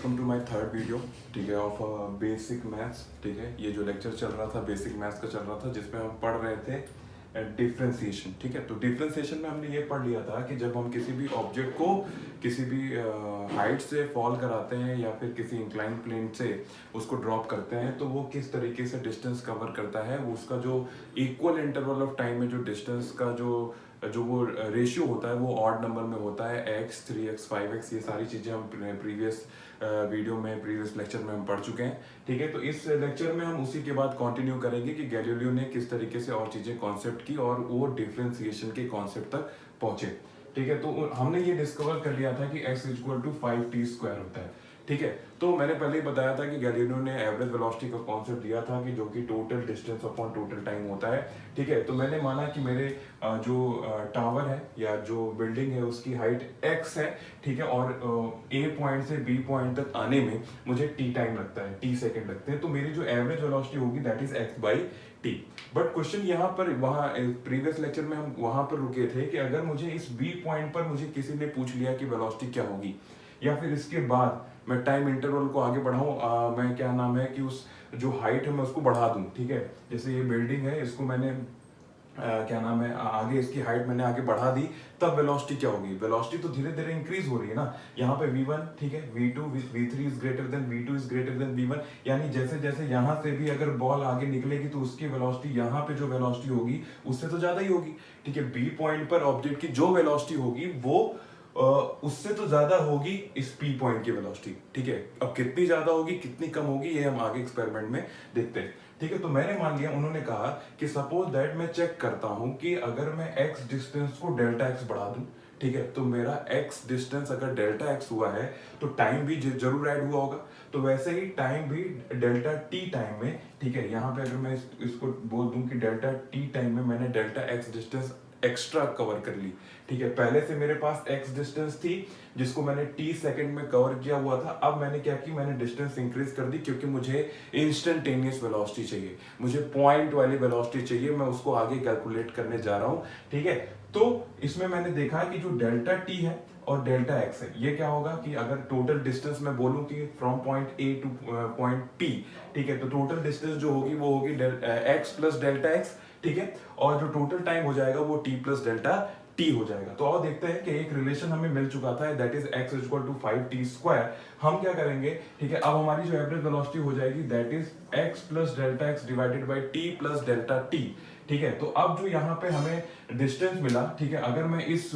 Welcome to my third video, ठीक है, of basic maths. ठीक है, ये जो लेक्चर चल रहा था बेसिक मैथ्स का चल रहा था, जिसमें हम पढ़ रहे थे डिफ्रेंसिएशन। ठीक है, तो डिफ्रेंसिएशन में हमने ये पढ़ लिया था कि जब हम किसी भी ऑब्जेक्ट को किसी भी हाइट से फॉल कराते हैं या फिर किसी इंक्लाइन प्लेन से उसको ड्रॉप करते हैं, तो वो किस तरीके से डिस्टेंस कवर करता है, उसका जो इक्वल इंटरवल ऑफ टाइम में जो डिस्टेंस का जो वो रेशियो होता है वो ऑड नंबर में होता है। x 3x 5x ये सारी चीज़ें हम प्रीवियस वीडियो में प्रीवियस लेक्चर में हम पढ़ चुके हैं। ठीक है, तो इस लेक्चर में हम उसी के बाद कंटिन्यू करेंगे कि गैलीलियो ने किस तरीके से और चीज़ें कॉन्सेप्ट की और वो डिफरेंशिएशन के कॉन्सेप्ट तक पहुंचे। ठीक है, तो हमने ये डिस्कवर कर लिया था कि x इक्वल टू 5t² होता है। ठीक है, तो मैंने पहले ही बताया था कि गैलीलियो ने एवरेज वेलोसिटी का कॉन्सेप्ट दिया था कि जो कि total distance upon total time होता है। ठीक है, तो मैंने माना कि मेरे जो टावर है या जो बिल्डिंग है उसकी हाइट x है। ठीक है, और A पॉइंट से B पॉइंट तक आने में मुझे t टाइम लगता है, t सेकेंड लगते हैं। तो मेरी जो एवरेज वेलोसिटी होगी that is x/t। But question यहाँ पर, वहाँ प्रीवियस लेक्चर में हम वहां पर रुके थे कि अगर मुझे इस B पॉइंट पर मुझे किसी ने पूछ लिया कि वेलोसिटी क्या होगी, या फिर इसके बाद मैं टाइम इंटरवल को आगे बढ़ाऊं, मैं क्या नाम है कि उस जो हाइट है मैं उसको बढ़ा दूं। ठीक है, जैसे ये बिल्डिंग है, इसको मैंने क्या नाम है आगे इसकी हाइट मैंने आगे बढ़ा दी, तब वेलोसिटी क्या होगी? वेलोसिटी तो धीरे धीरे इंक्रीज हो रही है ना। यहाँ पे v1, ठीक है, v2 v3 is greater than v2 is greater than v1, यानी जैसे जैसे यहाँ से भी अगर बॉल आगे निकलेगी तो उसकी वेलोसिटी यहाँ पे जो वेलोसिटी होगी उससे तो ज्यादा ही होगी। ठीक है, बी पॉइंट पर ऑब्जेक्ट की जो वेलोसिटी होगी वो उससे तो ज्यादा होगी इस पी पॉइंट की वेलोसिटी। ठीक है, अब कितनी ज्यादा होगी कितनी कम होगी ये हम आगे एक्सपेरिमेंट में देखते हैं। ठीक है, तो मैंने मान लिया, उन्होंने कहा कि सपोज दैट मैं चेक करता हूं कि अगर मैं x डिस्टेंस को डेल्टा x बढ़ा दूं, ठीक है, तो मेरा x डिस्टेंस अगर डेल्टा x हुआ है तो टाइम भी जरूर ऐड हुआ होगा। तो वैसे ही टाइम भी डेल्टा t टाइम में, ठीक है, यहाँ पे अगर मैं इसको बोल दूं कि डेल्टा t टाइम में मैंने delta x distance extra cover कर ली। ठीक है, पहले से मेरे पास x डिस्टेंस थी जिसको मैंने t सेकंड में कवर किया हुआ था। अब मैंने क्या की, मैंने डिस्टेंस इंक्रीज कर दी क्योंकि मुझे इंस्टेंटेनियस वेलोसिटी चाहिए, मुझे पॉइंट वाली वेलोसिटी चाहिए, मैं उसको आगे कैलकुलेट करने जा रहा हूं। ठीक है, तो इसमें मैंने देखा कि जो डेल्टा t है और डेल्टा x है, ये क्या होगा कि अगर टोटल डिस्टेंस मैं बोलूं कि from point A two point P, ठीक है, तो टोटल डिस्टेंस जो होगी वो होगी x प्लस डेल्टा x। ठीक है, और जो टोटल टाइम हो जाएगा वो t प्लस डेल्टा t हो जाएगा। तो और देखते हैं कि एक रिलेशन हमें मिल चुका था, that is x equal to 5t²। हम क्या करेंगे, ठीक है, अब हमारी जो एवरेज वेलोसिटी हो जाएगी that is x plus delta x divided by t plus delta t। ठीक है, तो अब जो यहाँ पे हमें डिस्टेंस मिला, ठीक है, अगर मैं इस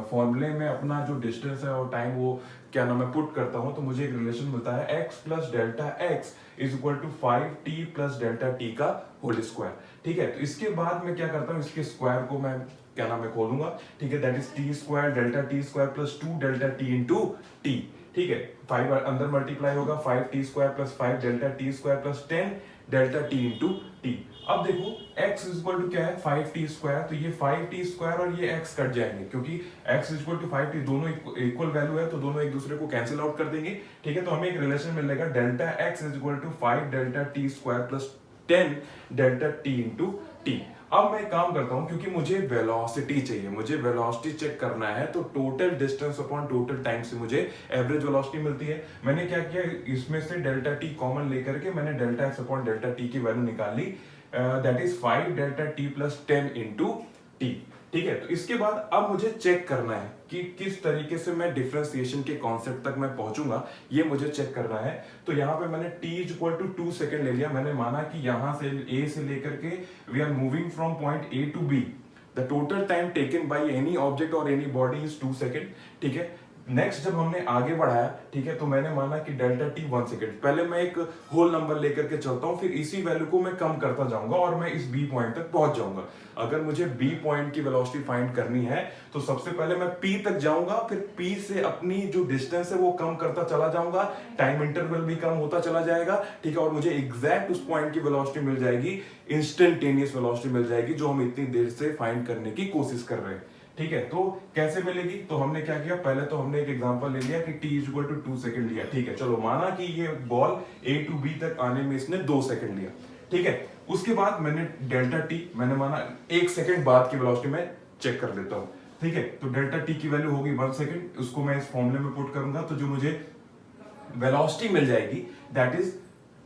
फॉर्मूले में अपना जो डिस्टेंस है और टाइम वो क्या नाम है पुट करता हूं, तो मुझे एक रिलेशन मिलता है x plus delta x is equal to 5t plus delta t का होल स्क्वायर। ठीक है, तो इसके बाद मैं क्या करता हूँ, इसके स्क्वायर को मैं क्या नाम है खोलूंगा। ठीक है, that is t² delta t² plus 2 delta t into t. ठीक है, 5 अंदर मल्टीप्लाई होगा, 5t² plus 5 delta t² plus 10 delta t into t. अब देखो x इक्वल टू क्या है, 5t², तो ये 5t² और ये x कट जाएंगे क्योंकि x इक्वल टू 5t दोनों इक्वल वैल्यू है, तो दोनों एक दूसरे को कैंसिल आउट कर देंगे। ठीक है, तो हमें एक रिलेशन मिलेगा, delta x equal to 5 delta t² plus 10 delta t into t. अब मैं काम करता हूं, क्योंकि मुझे वेलोसिटी चाहिए, मुझे वेलोसिटी चेक करना है, तो total distance upon total time से मुझे एवरेज वेलोसिटी मिलती है। मैंने क्या किया, इसमें से डेल्टा टी कॉमन लेकर के मैंने delta x upon delta t की वैल्यू निकाल ली, that is 5 delta t plus 10 into t. ठीक है, तो इसके बाद अब मुझे चेक करना है कि किस तरीके से मैं डिफरेंशिएशन के कॉन्सेप्ट तक मैं पहुंचूंगा, ये मुझे चेक करना है। तो यहाँ पे मैंने t इक्वल टू 2 सेकेंड ले लिया। मैंने माना कि यहाँ से a से लेकर के we are moving from point A to B, the total time taken by any object और एनी बॉडी इज 2 सेकेंड। ठीक है, नेक्स्ट जब हमने आगे बढ़ाया, ठीक है, तो मैंने माना कि डेल्टा टी 1 सेकेंड। पहले मैं एक होल नंबर लेकर के चलता हूं, फिर इसी वैल्यू को मैं कम करता जाऊंगा और मैं इस बी पॉइंट तक पहुंच जाऊंगा। अगर मुझे बी पॉइंट की वेलोसिटी फाइंड करनी है तो सबसे पहले मैं पी तक जाऊंगा, फिर पी से अपनी जो डिस्टेंस है वो कम करता चला जाऊंगा, टाइम इंटरवल भी कम होता चला जाएगा। ठीक है, और मुझे एग्जैक्ट उस पॉइंट की वेलोसिटी मिल जाएगी, इंस्टेंटेनियस वेलोसिटी मिल जाएगी, जो हम इतनी देर से फाइंड करने की कोशिश कर रहे हैं। ठीक है, तो कैसे मिलेगी, तो हमने क्या किया, पहले तो हमने एक एग्जांपल ले लिया कि t इक्वल टू 2 सेकंड लिया। ठीक है, चलो माना कि ये बॉल A टू B तक आने में इसने 2 सेकंड लिया। ठीक है, उसके बाद मैंने डेल्टा t, मैंने माना 1 सेकंड बाद की वेलोसिटी में चेक कर लेता हूं। ठीक है, तो डेल्टा t की वैल्यू होगी 1 सेकंड, उसको मैं इस फॉर्मूले में पुट करूंगा, तो जो मुझे वेलोसिटी मिल जाएगी दैट इज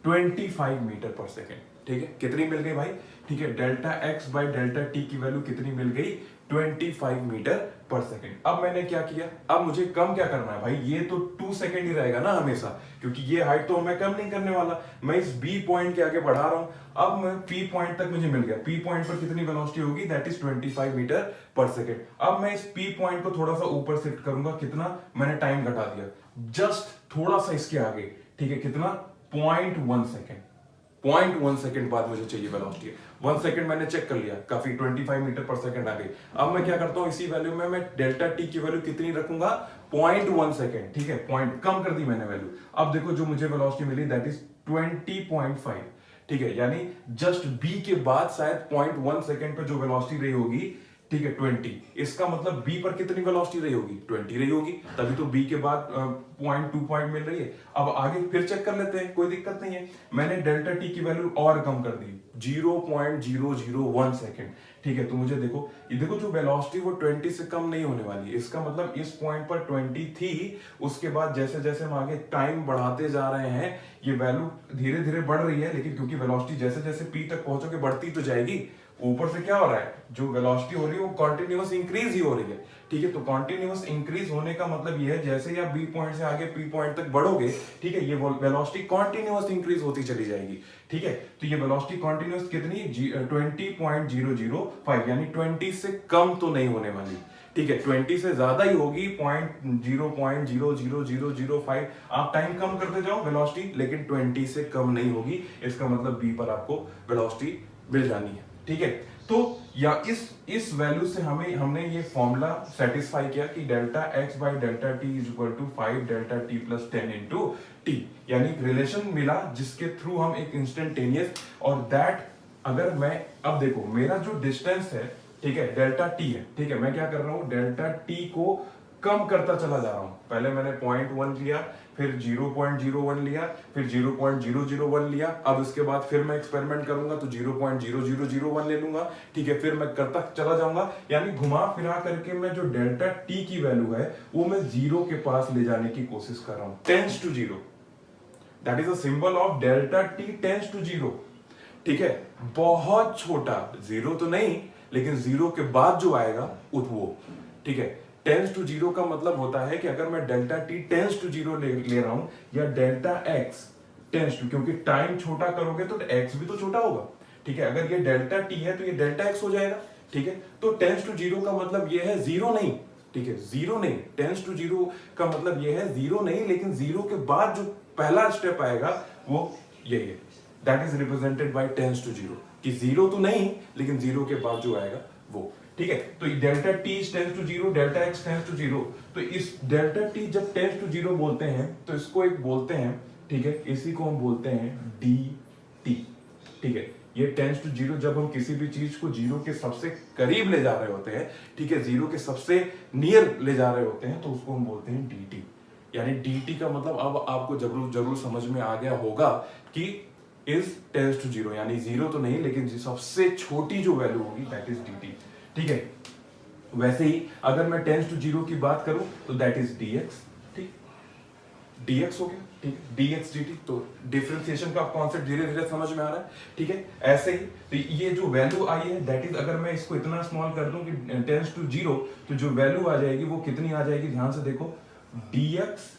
25 मीटर पर सेकेंड। ठीक है, कितनी मिल गई भाई? ठीक है, delta x by delta t की वैल्यू कितनी मिल गई? 25 मीटर पर सेकेंड। अब मैंने क्या किया, अब मुझे कम क्या करना है भाई? ये तो 2 सेकेंड ही रहेगा ना हमेशा, क्योंकि ये हाइट तो मैं कम नहीं करने वाला, मैं इस बी पॉइंट के आगे बढ़ा रहा हूं। अब मैं पी पॉइंट तक मुझे मिल गया, पी पॉइंट पर कितनी वेलोसिटी होगी? दैट इज 25 मीटर पर सेकेंड। अब मैं इस पी पॉइंट को थोड़ा सा ऊपर शिफ्ट करूंगा, कितना? मैंने टाइम घटा दिया, जस्ट थोड़ा सा इसके आगे। ठीक है, कितना? 0.1 सेकेंड। 0.1 सेकेंड बाद मुझे चाहिए वेलोसिटी। 1 सेकेंड मैंने चेक कर लिया, काफी 25 मीटर पर सेकेंड आ गई। अब मैं क्या करता हूं, इसी वैल्यू में मैं डेल्टा टी की वैल्यू कितनी रखूंगा? 0.1 सेकेंड। ठीक है, पॉइंट कम कर दी मैंने वैल्यू। अब देखो जो मुझे वेलोसिटी मिली दैट इज 20.5। ठीक है, यानी जस्ट बी के बाद शायद 0.1 सेकेंड पे जो वेलोसिटी रही होगी, ठीक है 20, इसका मतलब बी पर कितनी वेलोसिटी रही होगी? 20 रही होगी, तभी तो बी के बाद 0.2 पॉइंट मिल रही है। अब आगे फिर चेक कर लेते हैं, कोई दिक्कत नहीं है। मैंने डेल्टा टी की वैल्यू और कम कर दी, 0.001 सेकेंड। ठीक है, तो मुझे देखो, ये देखो जो वेलोसिटी वो 20 से कम नहीं होने वाली है। इसका मतलब इस पॉइंट पर 20 थी, उसके बाद जैसे जैसे हम आगे टाइम बढ़ाते जा रहे हैं, ये वैल्यू धीरे धीरे बढ़ रही है, लेकिन क्योंकि वेलोसिटी जैसे जैसे पी तक पहुंचोगे बढ़ती तो जाएगी, ऊपर से क्या हो रहा है, जो वेलोसिटी हो रही है वो कॉन्टिन्यूअस इंक्रीज ही हो रही है। ठीक है, तो कॉन्टिन्यूअस इंक्रीज होने का मतलब ये है जैसे ही आप बी पॉइंट से आगे पी पॉइंट तक बढ़ोगे, ठीक है, ये वेलोसिटी कॉन्टिन्यूअस इंक्रीज होती चली जाएगी। ठीक है, तो ये वेलोसिटी कॉन्टिन्यूअस कितनी? 20.005, यानी 20 से कम तो नहीं होने वाली। ठीक है, 20 से ज्यादा ही होगी, 0.00005। आप टाइम कम करते जाओ वेलोसिटी, लेकिन 20 से कम नहीं होगी। इसका मतलब बी पर आपको वेलोसिटी मिल जानी है। ठीक है, तो या इस वैल्यू से हमने ये फॉर्मूला सेटिस्फाई किया कि delta x by delta t is equal to 5 delta t plus 10 into t, यानी रिलेशन मिला जिसके थ्रू हम एक इंस्टेंटेनियस, और दैट अगर मैं, अब देखो मेरा जो डिस्टेंस है, ठीक है, डेल्टा टी है। ठीक है, मैं क्या कर रहा हूं, डेल्टा टी को कम करता चला जा रहा हूं। पहले मैंने 0.1 लिया, फिर 0.01 लिया, फिर 0.001 लिया। अब इसके बाद फिर मैं एक्सपेरिमेंट करूंगा तो 0.0001 ले लूंगा। ठीक है, फिर मैं करता चला जाऊंगा, यानी घुमा फिरा करके मैं जो डेल्टा टी की वैल्यू है वो मैं जीरो के पास ले जाने की कोशिश कर रहा हूं, tends to zero. That is a symbol of delta t tends to zero. ठीक है, बहुत छोटा, जीरो तो नहीं, लेकिन जीरो के बाद जो आएगा वो। ठीक है, टेंस टू जीरो का मतलब होता है कि अगर मैं delta t tends to zero ले रहा हूं, या डेल्टा एक्स टेंस टू, क्योंकि टाइम छोटा करोगे तो एक्स भी तो छोटा होगा। ठीक है, अगर ये डेल्टा टी है तो ये डेल्टा एक्स हो जाएगा। ठीक है, तो टेंस टू जीरो का मतलब ये है जीरो नहीं। ठीक है, जीरो नहीं, टेंस टू जीरो का मतलब ये है जीरो नहीं, लेकिन जीरो के बाद जो पहला स्टेप आएगा वो यही है, that is represented by tends to zero, कि जीरो तो नहीं, लेकिन जीरो के बाद जो आएगा वो। ठीक है, तो delta t tends to zero, delta x tends to zero. तो इस डेल्टा टी जब टेंस टू जीरो बोलते हैं तो इसको एक बोलते हैं, ठीक है, इसी को हम बोलते हैं डी टी। ठीक है, ये टेंस टू जीरो, जब हम किसी भी चीज को जीरो के सबसे करीब ले जा रहे होते हैं, ठीक है, जीरो के सबसे नियर ले जा रहे होते हैं, तो उसको हम बोलते हैं डी टी। यानी डी टी का मतलब अब आपको जरूर समझ में आ गया होगा कि इज टेंस टू जीरो, यानी जीरो तो नहीं, लेकिन सबसे छोटी जो वैल्यू होगी दैट इज डी टी। ठीक है, वैसे ही अगर मैं टेंस टू जीरो की बात करूं तो दैट इज डीएक्स। ठीक, डीएक्स हो गया। ठीक, डीएक्स डी टी। तो डिफरेंशिएशन का कॉन्सेप्ट धीरे धीरे समझ में आ रहा है। ठीक है, ऐसे ही तो ये जो वैल्यू आई है दैट इज, अगर मैं इसको इतना स्मॉल कर दूं कि टेंस टू जीरो, तो जो वैल्यू आ जाएगी वो कितनी आ जाएगी, ध्यान से देखो, d x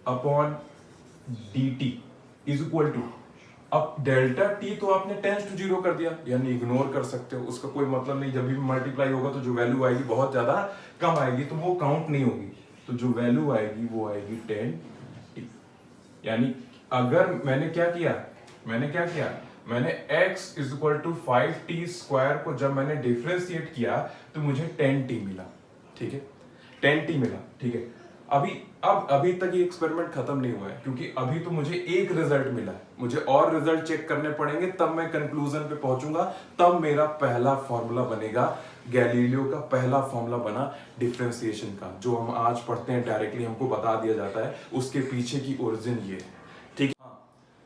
upon d t is equal to, अब डेल्टा टी तो आपने टेंस टू जीरो कर दिया, यानी इग्नोर कर सकते हो, उसका कोई मतलब नहीं। जब भी मल्टीप्लाई होगा तो जो वैल्यू आएगी बहुत ज्यादा कम आएगी, तो वो काउंट नहीं होगी। तो जो वैल्यू आएगी वो आएगी 10 टी। यानी अगर मैंने क्या किया, मैंने x is equal to 5t square को जब मैंने डिफरेंशिएट किया तो मुझे 10t मिला। ठीक है, 10t मिला। ठीक है, अभी तक ये एक्सपेरिमेंट खत्म नहीं हुआ है, क्योंकि अभी तो मुझे एक रिजल्ट मिला है, मुझे और रिजल्ट चेक करने पड़ेंगे, तब मैं कंक्लूजन पे पहुंचूंगा, तब मेरा पहला फॉर्मूला बनेगा। गैलीलियो का पहला फॉर्मूला बना डिफरेंशिएशन का, जो हम आज पढ़ते हैं, डायरेक्टली हमको बता दिया जाता है, उसके पीछे की ओरिजिन ये है। ठीक,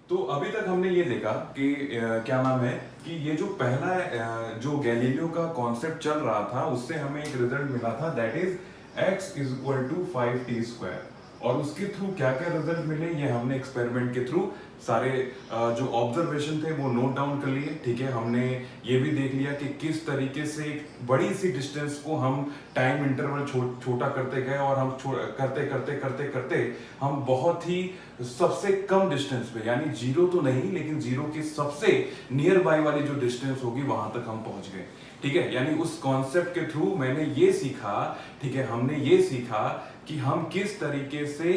तो अभी तक हमने ये देखा कि क्या नाम है, कि ये जो पहला जो गैलीलियो का कॉन्सेप्ट चल रहा था, उससे हमें एक रिजल्ट मिला था, that is x is equal to 5t square. और उसके थ्रू क्या क्या रिजल्ट मिले ये हमने एक्सपेरिमेंट के थ्रू सारे जो ऑब्जर्वेशन थे वो नोट डाउन कर लिए, ठीक है। हमने ये भी देख लिया कि किस तरीके से एक बड़ी सी डिस्टेंस को हम टाइम इंटरवल छोटा करते गए, और हम करते करते करते करते हम बहुत ही सबसे कम डिस्टेंस पे, यानी जीरो तो नहीं लेकिन जीरो के सबसे नियर बाय वाली जो डिस्टेंस होगी वहां तक हम पहुंच गए, ठीक है। यानी उस कॉन्सेप्ट के थ्रू मैंने ये सीखा, ठीक है, हमने ये सीखा कि हम किस तरीके से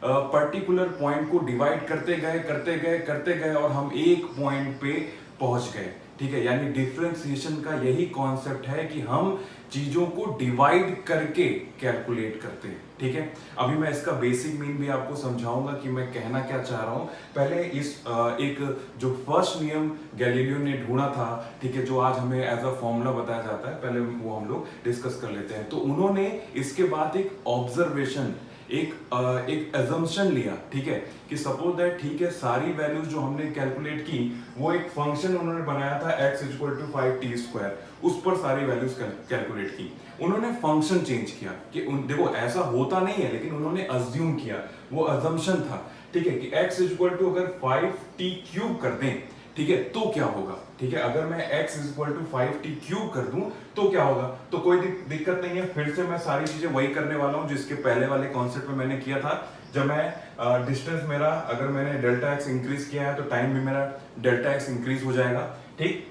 पर्टिकुलर पॉइंट को डिवाइड करते गए करते गए करते गए और हम एक पॉइंट पे पहुंच गए, ठीक है। यानी डिफरेंशिएशन का यही कॉन्सेप्ट है कि हम चीजों को डिवाइड करके कैलकुलेट करते हैं, ठीक है। अभी मैं इसका बेसिक मीन भी आपको समझाऊंगा कि मैं कहना क्या चाह रहा हूं। पहले इस एक जो फर्स्ट नियम गैलीलियो ने ढूंढा था, ठीक है, जो आज हमें एज अ फॉर्मूला बताया जाता है, पहले वो हम लोग डिस्कस कर लेते हैं। तो उन्होंने इसके बाद एक ऑब्जर्वेशन, एक अजम्पशन लिया, ठीक है, कि सपोज दैट, ठीक है, सारी वैल्यूज जो हमने कैलकुलेट की वो एक फंक्शन उन्होंने बनाया था x इक्वल टू 5t², उस पर सारी वैल्यूज कैलकुलेट की। उन्होंने फंक्शन चेंज किया कि देखो ऐसा होता नहीं है, लेकिन उन्होंने अज्यूम किया, वो अजम्पशन था, ठीक है, कि x इक्वल टू अगर 5t³ कर दें, ठीक है, तो क्या होगा, ठीक है। अगर मैं x इक्वल टू 5t³ कर दूं तो क्या होगा, तो कोई दिक्कत नहीं है। फिर से मैं सारी चीजें वही करने वाला हूं जिसके पहले वाले कॉन्सेप्ट में मैंने किया था। जब मैं डिस्टेंस मेरा, अगर मैंने डेल्टा x इंक्रीज किया है तो टाइम भी मेरा डेल्टा x इंक्रीज हो जाएगा, ठीक।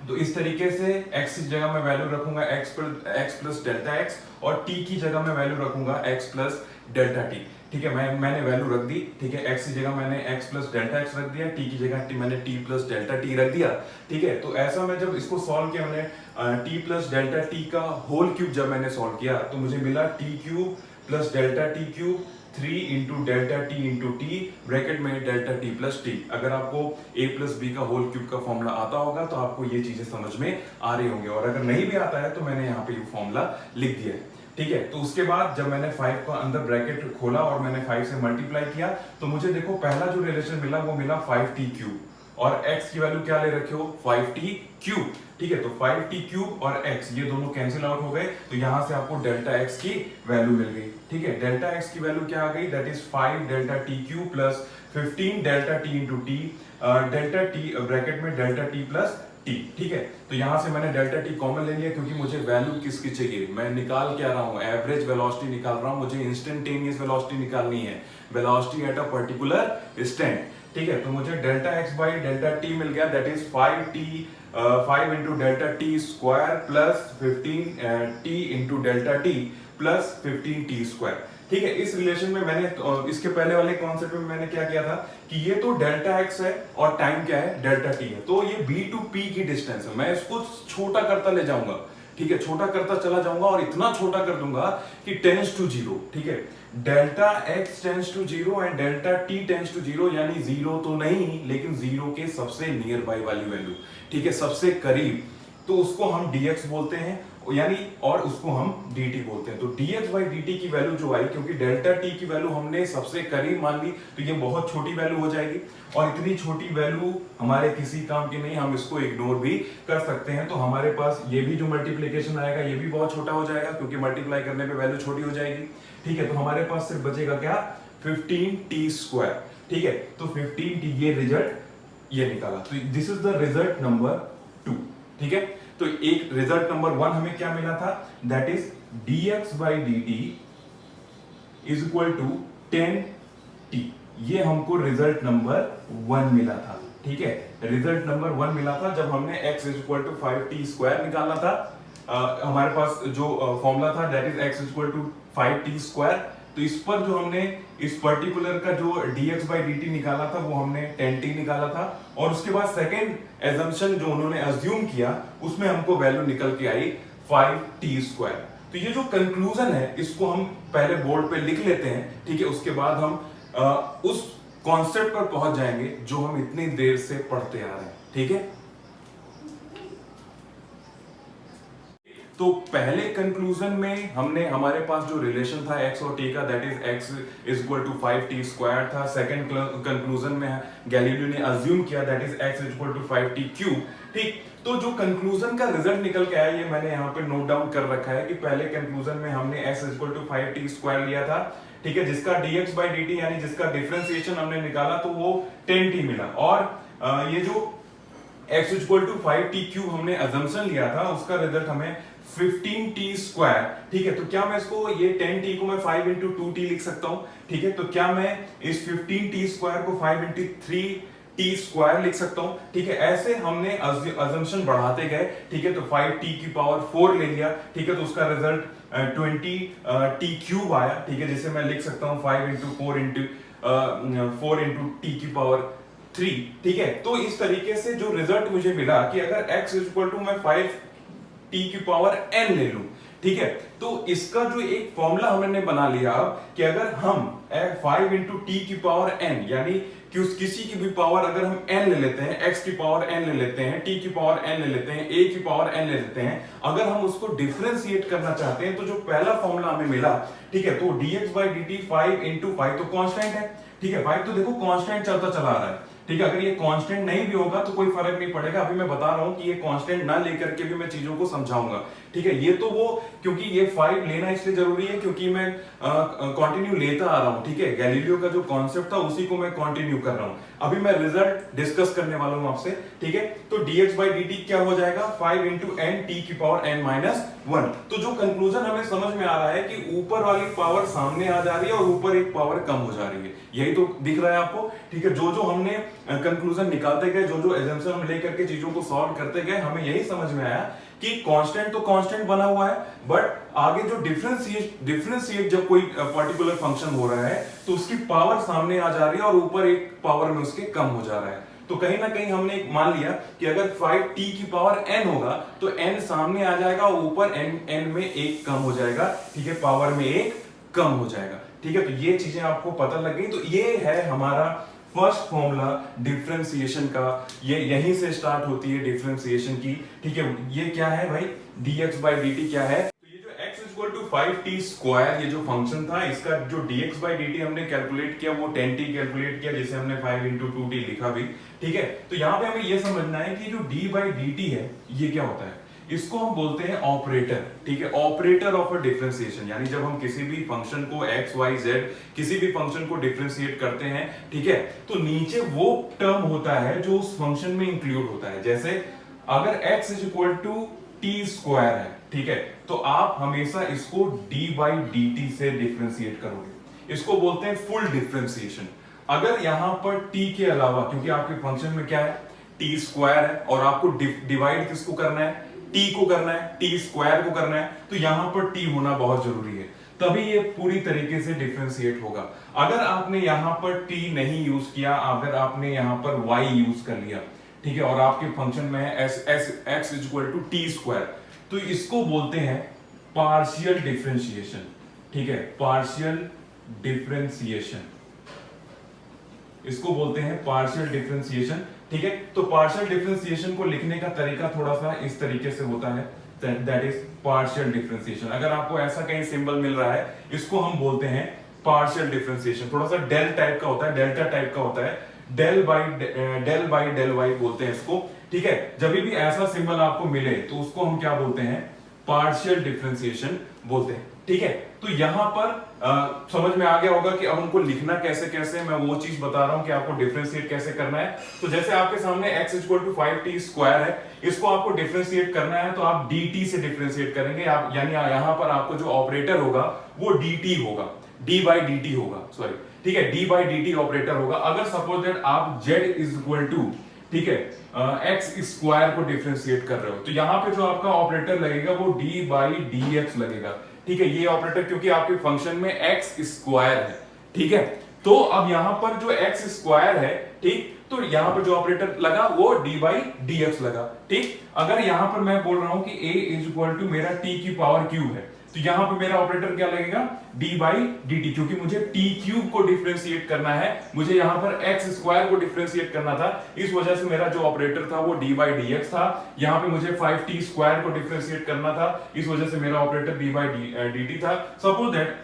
तो इस तरीके से x की जगह मैं वैल्यू रखूंगा x प्लस डेल्टा x, और t की जगह मैं वैल्यू रखूंगा x प्लस डेल्टा t, ठीक है। मैंने वैल्यू रख दी, ठीक है, x की जगह मैंने x प्लस डेल्टा x रख दिया, t की जगह मैंने t प्लस डेल्टा t रख दिया, ठीक है। तो ऐसा मैं जब इसको सॉल्व किया, मैंने t प्लस डेल्टा t का होल क्यूब जब मैंने सॉल्व किया तो मुझे मिला t³ plus delta t³ 3 into delta T into T, bracket में डेल्टा टी प्लस टी। अगर आपको a प्लस बी का होल क्यूब का फॉर्मूला आता होगा तो आपको ये चीजें समझ में आ रही होंगी, और अगर नहीं भी आता है तो मैंने यहाँ पे ये फॉर्मूला लिख दिया है, ठीक है। तो उसके बाद जब मैंने 5 का अंदर ब्रैकेट खोला और मैंने 5 से मल्टीप्लाई किया तो मुझे देखो पहला जो रिलेशन मिला वो मिला 5t³ और x की वैल्यू क्या ले रखे हो, 5t³, ठीक है। तो 5t³ और x ये दोनों कैंसिल आउट हो गए, तो यहां से आपको डेल्टा x की वैल्यू मिल गई, ठीक है। डेल्टा x की वैल्यू क्या आ गई, that is 5 delta t³ plus 15 delta t into T, delta t bracket में डेल्टा t प्लस t, ठीक है। तो यहां से मैंने डेल्टा t कॉमन ले लिया क्योंकि मुझे वैल्यू किसकी चाहिए, मैं निकाल क्या रहा हूं, एवरेज वेलोसिटी निकाल रहा हूं, मुझे इंस्टेंटेनियस वेलोसिटी निकालनी है, velocity at a particular instant, ठीक है। तो मुझे delta x by delta t मिल गया, that is 5 into delta T square plus 15 t into delta t plus 15t², ठीक है। इस रिलेशन में मैंने इसके पहले वाले कॉन्सेप्ट में मैंने क्या किया था कि ये तो डेल्टा x है और टाइम क्या है, डेल्टा t है, तो ये b टू p की डिस्टेंस है, मैं इसको छोटा करता ले जाऊंगा, ठीक है, छोटा करता चला जाऊंगा और इतना छोटा कर दूंगा कि टेंस टू जीरो, ठीक है। Delta x tends to zero and delta t tends to zero, यानी जीरो तो नहीं लेकिन जीरो के सबसे नियर बाई वाली वैल्यू, ठीक है, सबसे करीब, तो उसको हम dx बोलते हैं, यानी और उसको हम dt बोलते हैं। तो dx बाई dt की वैल्यू जो आई, क्योंकि डेल्टा t की वैल्यू हमने सबसे करीब मान ली तो ये बहुत छोटी वैल्यू हो जाएगी, और इतनी छोटी वैल्यू हमारे किसी काम की नहीं, हम इसको इग्नोर भी कर सकते हैं। तो हमारे पास ये भी जो मल्टीप्लीकेशन आएगा ये भी बहुत छोटा हो जाएगा क्योंकि मल्टीप्लाई करने पे वैल्यू छोटी हो जाएगी, ठीक है। तो हमारे पास सिर्फ बचेगा क्या, 15t², ठीक है। तो 15t, ये रिजल्ट ये निकाला, तो this is the result number 2, ठीक है। तो एक रिजल्ट नंबर 1 हमें क्या मिला था, that is dx by dt is equal to 10t, ये हमको रिजल्ट नंबर 1 मिला था, ठीक है। रिजल्ट नंबर 1 मिला था जब हमने x is equal to 5t² निकालना था। हमारे पास जो फॉर्मूला था that is x is equal to 5t², तो इस पर जो हमने इस पर्टिकुलर का जो dx बाई dt निकाला था वो हमने 10t निकाला था, और उसके बाद सेकेंड एजम्पशन जो उन्होंने अज्यूम किया उसमें हमको वैल्यू निकल के आई 5t²। तो ये जो कंक्लूजन है इसको हम पहले बोर्ड पे लिख लेते हैं, ठीक है, उसके बाद हम उस कॉन्सेप्ट पर पहुंच जाएंगे जो हम इतनी देर से पढ़ते आ रहे हैं, ठीक है। तो पहले कंक्लूजन में हमने, हमारे पास जो रिलेशन था x और t का, that is x is equal to 5t² था। सेकंड कंक्लूजन में गैलीलियो ने अज्यूम किया that is x is equal to 5t³, ठीक। तो जो कंक्लूजन का रिजल्ट निकल के आया ये मैंने यहाँ पे नोट डाउन कर रखा है कि पहले कंक्लूजन में हमने x is equal to 5t² लिया था, ठीक है, जिसका dx by dt यानी जिसका डिफरेंशिएशन हमने निकाला तो वो 10t मिला, और ये जो x equal to 5t cube हमने अजम्पशन लिया था उसका रिजल्ट हमें 15t स्क्वायर, ठीक है। तो क्या मैं इसको ये 10t को मैं 5 इंटू 2t लिख सकता हूं, ठीक है। तो क्या मैं इस 15t स्क्वायर को 5 इंटू 3t स्क्वायर लिख सकता हूं, ठीक है। ऐसे हमने अजम्पशन बढ़ाते गए, ठीक है। तो 5t की पावर 4 ले लिया, ठीक है। तो उसका रिजल्ट 20t क्यूब आया, ठीक है, जिसे मैं लिख सकता हूं 5 इंटू 4 इंटू t की पावर 3, ठीक है। तो इस तरीके से जो रिजल्ट मुझे मिला कि अगर x इक्वल टू मैं 5t की पावर n ले लूं, ठीक है, तो इसका जो एक फॉर्मूला हमने बना लिया अब कि अगर हम 5 इंटू टी की पावर n यानी कि किसी की भी पावर अगर हम n ले लेते हैं, x की पावर n ले लेते हैं, t की पावर n ले लेते हैं, a की पावर n ले लेते हैं, अगर हम उसको डिफरेंशिएट करना चाहते हैं तो जो पहला फॉर्मूला हमें मिला, ठीक है, तो dx by dt 5 इंटू 5 तो कांस्टेंट है, ठीक है। 5 तो देखो कांस्टेंट चलता चला आ रहा है, ठीक है। अगर ये कांस्टेंट नहीं भी होगा तो कोई फर्क नहीं पड़ेगा, अभी मैं बता रहा हूं कि ये कांस्टेंट ना लेकर के भी मैं चीजों को समझाऊंगा, ठीक है। ये तो वो क्योंकि ये 5 लेना इसलिए जरूरी है क्योंकि मैं कंटिन्यू लेता आ रहा हूं, ठीक है। गैलीलियो का जो कॉन्सेप्ट था उसी को मैं कंटिन्यू कर रहा हूं, अभी मैं रिजल्ट डिस्कस करने वाला हूं आपसे, ठीक है। तो dx by dt क्या हो जाएगा 5 इंटू n t की पावर n माइनस 1। तो जो कंक्लूजन हमें समझ में आ रहा है कि ऊपर वाली पावर सामने आ जा रही है और ऊपर एक पावर कम हो जा रही है, यही तो दिख रहा है आपको, ठीक है। जो जो हमने कंक्लूजन निकालते गए, जो जो एजम्पशन हम लेकर के चीजों को सॉल्व करते गए, हमें यही समझ में आया कि कांस्टेंट तो कांस्टेंट बना हुआ है, बट आगे जो डिफरेंशिएट जब कोई पर्टिकुलर फंक्शन हो रहा है तो उसकी पावर सामने आ जा रही है और ऊपर एक पावर में उसके कम हो जा रहा है। तो कहीं ना कहीं हमने एक मान लिया कि अगर 5t की पावर n होगा तो n सामने आ जाएगा और ऊपर n में एक कम हो जाएगा, ठीक है, पावर में एक कम हो जाएगा, ठीक है। तो ये चीजें आपको पता लग गई। तो ये है हमारा फर्स्ट फॉर्मूला डिफरेंशिएशन का, ये यहीं से स्टार्ट होती है डिफरेंशिएशन की, ठीक है। ये क्या है भाई, dx by dt क्या है, तो ये जो x equal to 5t square ये जो फंक्शन था, इसका जो dx by dt हमने कैलकुलेट किया वो 10t कैलकुलेट किया, जिसे हमने 5 इंटू 2t लिखा भी, ठीक है। तो यहां पे हमें ये समझना है कि जो d by dt है ये क्या होता है, इसको हम बोलते हैं ऑपरेटर, ठीक है, ऑपरेटर ऑफ अ डिफरेंशिएशन। यानी जब हम किसी भी फंक्शन को x y z किसी भी फंक्शन को डिफरेंशिएट करते हैं, ठीक है, तो नीचे वो टर्म होता है जो उस फंक्शन में इंक्लूड होता है। जैसे अगर x is equal to t square है, ठीक है, तो आप हमेशा इसको d by dt से डिफरेंशिएट करोगे, इसको बोलते हैं फुल डिफरेंशिएशन। अगर यहां पर t के अलावा, क्योंकि आपके फंक्शन में क्या है टी स्क्वायर है और आपको डिवाइड किसको करना है, t को करना है, टी स्क्वायर को करना है, तो यहां पर t होना बहुत जरूरी है, तभी ये पूरी तरीके से डिफरेंशिएट होगा। अगर आपने यहां पर t नहीं यूज किया, अगर आपने यहां पर y यूज कर लिया, ठीक है, और आपके फंक्शन में है x equal to t square, तो इसको बोलते हैं पार्शियल डिफरेंशिएशन, ठीक है, पार्शियल डिफरेंशिएशन, इसको बोलते हैं पार्शियल डिफरेंशिएशन, ठीक है। तो पार्शियल डिफरेंशिएशन को लिखने का तरीका थोड़ा सा इस तरीके से होता है, दैट इज पार्शियल डिफरेंशिएशन। अगर आपको ऐसा कहीं सिंबल मिल रहा है, इसको हम बोलते हैं पार्शियल डिफरेंशिएशन। थोड़ा सा डेल टाइप का होता है, डेल्टा टाइप का होता है, डेल बाई डेल वाई बोलते हैं इसको, ठीक है। जब भी ऐसा सिंबल आपको मिले तो उसको हम क्या बोलते हैं, पार्शियल डिफरेंशिएशन बोलते हैं, ठीक है। तो यहां पर समझ में आ गया होगा कि अब उनको लिखना कैसे कैसे, मैं वो चीज बता रहा हूं कि आपको डिफरेंशिएट कैसे करना है। तो जैसे आपके सामने x equal to 5t square है, इसको आपको डिफरेंशिएट करना है तो आप dt से डिफरेंशिएट करेंगे, आप यानी यहां पर आपको जो ऑपरेटर होगा वो dt होगा, d by dt होगा, सॉरी, ठीक है, d by dt ऑपरेटर होगा। अगर सपोज दैट आप z इज इक्वल टू, ठीक है, x स्क्वायर को डिफरेंशिएट कर रहे हो, तो यहां पे जो आपका ऑपरेटर लगेगा वो d by dx लगेगा, ठीक है। ये ऑपरेटर क्योंकि आपके फंक्शन में x स्क्वायर है, ठीक है। तो अब यहां पर जो x स्क्वायर है, ठीक, तो यहां पर जो ऑपरेटर लगा वो d by dx लगा, ठीक। अगर यहां पर मैं बोल रहा हूं कि a इज इक्वल टू मेरा t की पावर क्यूब है, तो यहां पे मेरा ऑपरेटर क्या लगेगा d by dt, क्योंकि मुझे t क्यूब को डिफरेंशिएट करना है, मुझे यहां पर x स्क्वायर को डिफरेंशिएट करना था, इस वजह से मेरा जो ऑपरेटर था वो d by dx था। यहां पे मुझे 5t स्क्वायर को डिफरेंशिएट करना था, इस वजह से मेरा ऑपरेटर d by dt था। सपोज दैट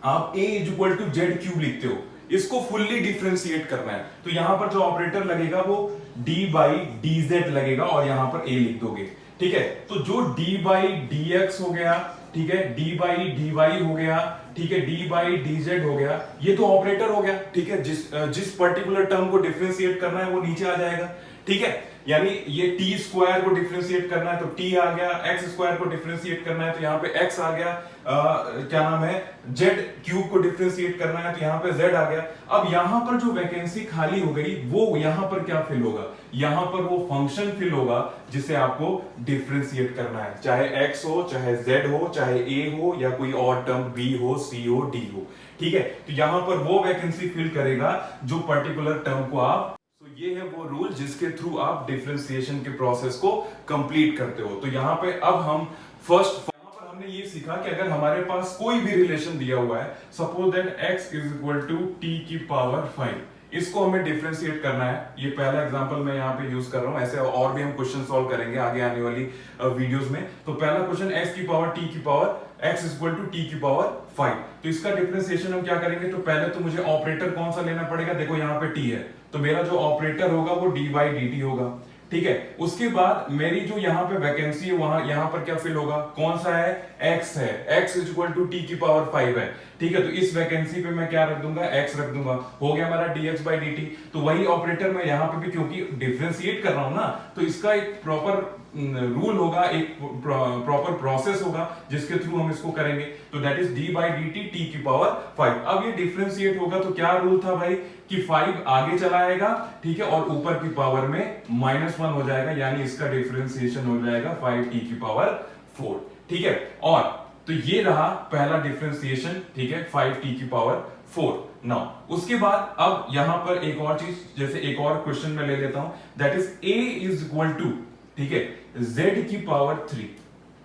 आप a is equal to z cube लिखते हो, इसको फुल्ली डिफरेंशिएट करना है, तो यहां पर जो ऑपरेटर लगेगा वो d by dz लगेगा और यहां पर a लिख दोगे, ठीक है। तो जो d by dx हो गया, ठीक है, d by dy हो गया, ठीक है, डी बाई डी जेड हो गया, ये तो ऑपरेटर हो गया, ठीक है, जिस पर्टिकुलर टर्म को डिफरेंशिएट करना है वो नीचे आ जाएगा, ठीक है, यानी ये टी स्क्वायर को डिफरेंशिएट करना है तो टी आ गया, एक्स स्क्वायर को डिफरेंशिएट करना है तो यहाँ पे एक्स आ गया, क्या नाम है, जेड क्यूब को डिफरेंशिएट करना है तो यहाँ पे जेड आ गया। अब यहाँ पर जो वैकेंसी खाली हो गई वो यहाँ पर क्या फिल होगा, यहाँ पर वो फंक्शन फिल होगा जिसे आपको डिफरेंशिएट करना है, चाहे एक्स हो, चाहे जेड हो, चाहे ए हो, या कोई और टर्म बी हो, सी हो, डी हो, ठीक है, तो यहाँ पर वो वैकेंसी फिल करेगा जो पर्टिकुलर टर्म को आप, ये है वो रूल जिसके थ्रू आप डिफरेंशिएशन के प्रोसेस को कंप्लीट करते हो। तो यहाँ पे अब हम यहाँ पर हमने ये सीखा कि अगर हमारे पास कोई भी रिलेशन दिया हुआ है, suppose that x is equal to t की पावर 5, इसको हमें डिफरेंशिएट करना है। ये पहला एग्जांपल मैं यहाँ पे यूज कर रहा हूँ, ऐसे और भी हम क्वेश्चन सॉल्व करेंगे आगे आने वाली वीडियोस में। तो पहला क्वेश्चन x की पावर t की power x is equal to t की पावर 5, तो इसका डिफरेंशिएशन हम क्या करेंगे, तो पहले तो मुझे ऑपरेटर कौन सा लेना पड़ेगा, देखो यहाँ पे t है तो मेरा जो ऑपरेटर होगा वो डी बाई डी टी होगा, ठीक है। उसके बाद मेरी जो यहाँ पे वैकेंसी है वहां यहाँ पर क्या फिल होगा, कौन सा है, x है, x is equal to t की पावर 5 है, ठीक है, तो इस वैकेंसी पे मैं क्या रख दूंगा, x रख दूंगा, हो गया हमारा dx बाई dt। तो वही ऑपरेटर मैं यहाँ पे भी क्योंकि डिफरेंशिएट कर रहा हूं ना, तो इसका एक प्रॉपर रूल होगा, एक प्रॉपर प्रोसेस होगा जिसके थ्रू हम इसको करेंगे, तो that is D by D T T की पावर 5। अब ये डिफरेंशिएट होगा तो क्या रूल था भाई कि 5 आगे चला आएगा, ठीक है, और ऊपर की पावर में -1 हो जाएगा, यानी इसका डिफरेंशिएशन हो जाएगा 5t की पावर 4, ठीक है। और तो ये रहा पहला डिफरेंशिएशन, ठीक है, 5t की पावर 4। नाउ उसके बाद अब यहां पर एक और चीज, जैसे एक और क्वेश्चन में ले लेता हूं, that is a is equal to, ठीक है, z की power 3,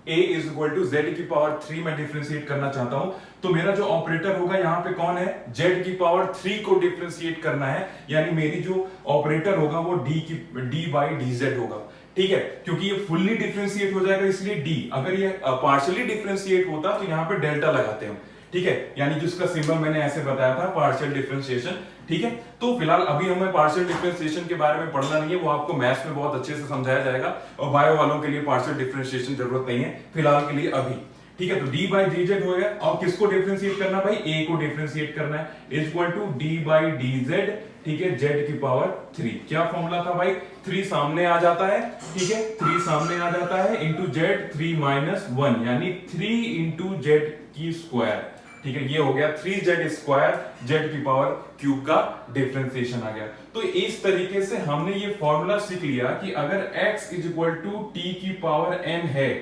a is equal to z की पावर 3 मैं डिफरेंशिएट करना चाहता हूं, तो मेरा जो ऑपरेटर होगा यहाँ पे कौन है, z की पावर 3 को डिफरेंशिएट करना है, यानी मेरी जो ऑपरेटर होगा वो d बाई dz होगा, ठीक है, क्योंकि ये फुल्ली डिफरेंशिएट हो जाएगा इसलिए d, अगर ये पार्शियली डिफरेंशिएट होता तो यहाँ पे डेल्टा लगाते हैं, ठीक है, यानी जिसका सिंबल मैंने ऐसे बताया था पार्शियल डिफरेंशिएशन, ठीक है। तो फिलहाल अभी हमें पार्शियल डिफरेंशिएशन के बारे में पढ़ना नहीं है, वो आपको मैथ्स में बहुत अच्छे से समझाया जाएगा, और बायो वालों के लिए पार्शियल डिफरेंशिएशन जरूरत नहीं है फिलहाल के लिए अभी, ठीक है। तो d बाई डी जेड हो गया, और किसको डिफरेंशिएट करना भाई, a को डिफरेंशिएट करना है, इज इक्वल टू d बाई डी जेड, ठीक है, z की पावर 3। क्या फॉर्मूला था भाई, 3 सामने आ जाता है, ठीक है, 3 सामने आ जाता है इंटू जेड 3 माइनस 1, यानी 3 इंटू जेड की स्क्वायर, ठीक है, ये हो गया 3z स्क्वायर, z की पावर क्यूब का डिफरेंशिएशन आ गया। तो इस तरीके से हमने ये फॉर्मूला सीख लिया कि अगर x is equal to t की पावर n है,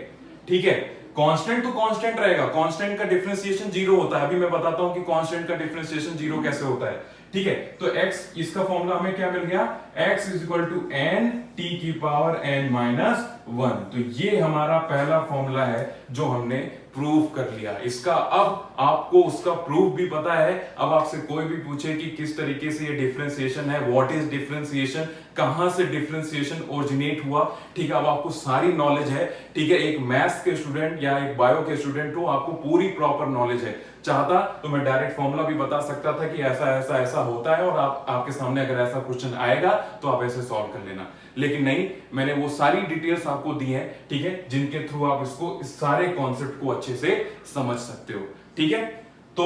ठीक है, कांस्टेंट तो कांस्टेंट रहेगा, कांस्टेंट का डिफरेंशिएशन 0 होता है, अभी मैं बताता हूं कि कांस्टेंट का डिफरेंशिएशन 0 कैसे होता है, ठीक है। तो x, इसका फॉर्मूला हमें क्या मिल गया, x is equal to n t की पावर n माइनस 1, तो ये हमारा पहला फॉर्मूला है जो हमने प्रूव कर लिया। इसका अब आपको उसका प्रूफ भी पता है, अब आपसे कोई भी पूछे कि किस तरीके से ये डिफरेंशिएशन है, व्हाट इज डिफरेंशिएशन, कहां से डिफरेंशिएशन ओरिजिनेट हुआ, ठीक है, अब आपको सारी नॉलेज है, ठीक है। एक मैथ्स के स्टूडेंट या एक बायो के स्टूडेंट हो, आपको पूरी प्रॉपर नॉलेज है, चाहता तो मैं डायरेक्ट फॉर्मूला भी बता सकता था कि ऐसा ऐसा ऐसा होता है, और आपके सामने अगर ऐसा क्वेश्चन आएगा तो आप ऐसे सॉल्व कर लेना, लेकिन नहीं, मैंने वो सारी डिटेल्स आपको दी हैं, ठीक है, जिनके थ्रू आप इसको, इस सारे कॉन्सेप्ट को अच्छे से समझ सकते हो, ठीक है। तो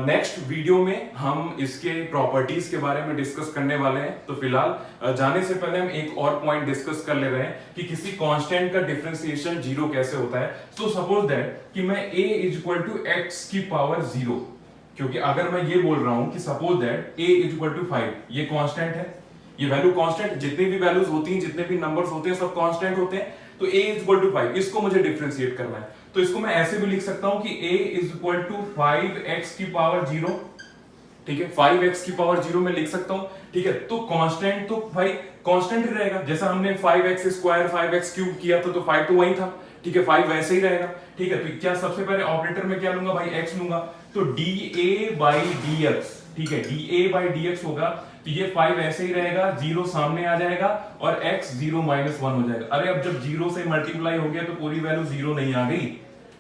नेक्स्ट वीडियो में हम इसके प्रॉपर्टीज के बारे में डिस्कस करने वाले हैं। तो फिलहाल जाने से पहले हम एक और पॉइंट डिस्कस कर ले रहे हैं कि किसी कांस्टेंट का डिफरेंशिएशन 0 कैसे होता है। सो सपोज दैट कि मैं a is equal to x की पावर 0, क्योंकि अगर मैं ये बोल रहा हूं कि suppose that a is equal to 5, ये कांस्टेंट है, ये वैल्यू कांस्टेंट, जितनी भी वैल्यूज होती हैं, जितने भी नंबर्स होते हैं, सब कांस्टेंट होते हैं, तो a इज इक्वल टू 5, इसको मुझे डिफरेंशिएट करना है, तो इसको मैं ऐसे भी लिख सकता हूं कि a is equal to 5x की पावर 0, ठीक है, 5x की पावर 0 में लिख सकता हूं, ठीक है। तो कांस्टेंट तो भाई कांस्टेंट ही रहेगा, जैसा हमने 5x स्क्वायर 5x क्यूब किया था, तो 5 तो वही था, ठीक है, 5 वैसे ही रहेगा, ठीक है। तो क्या सबसे पहले ऑपरेटर में क्या लूंगा भाई, x लूंगा, तो dA बाई dx, ठीक है, dA बाई dx होगा, तो ये 5 ऐसे ही रहेगा, 0 सामने आ जाएगा और x 0 माइनस 1 हो जाएगा। अरे अब जब 0 से मल्टीप्लाई हो गया तो पूरी वैल्यू 0 नहीं आ गई,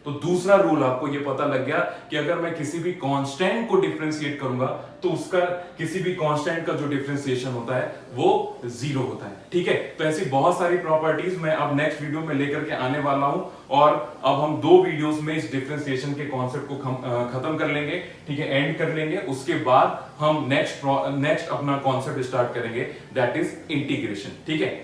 तो दूसरा रूल आपको ये पता लग गया कि अगर मैं किसी भी कांस्टेंट को डिफरेंशिएट करूंगा तो उसका किसी भी कांस्टेंट का जो डिफरेंशिएशन होता है वो 0 होता है। ठीक है, तो ऐसी बहुत सारी प्रॉपर्टीज मैं अब नेक्स्ट वीडियो में लेकर के आने वाला हूं और अब हम 2 वीडियोस में इस डिफरेंशिएशन के कॉन्सेप्ट को खत्म कर लेंगे। ठीक है, एंड कर लेंगे। उसके बाद हम नेक्स्ट अपना कॉन्सेप्ट स्टार्ट करेंगे, दैट इज इंटीग्रेशन। ठीक है।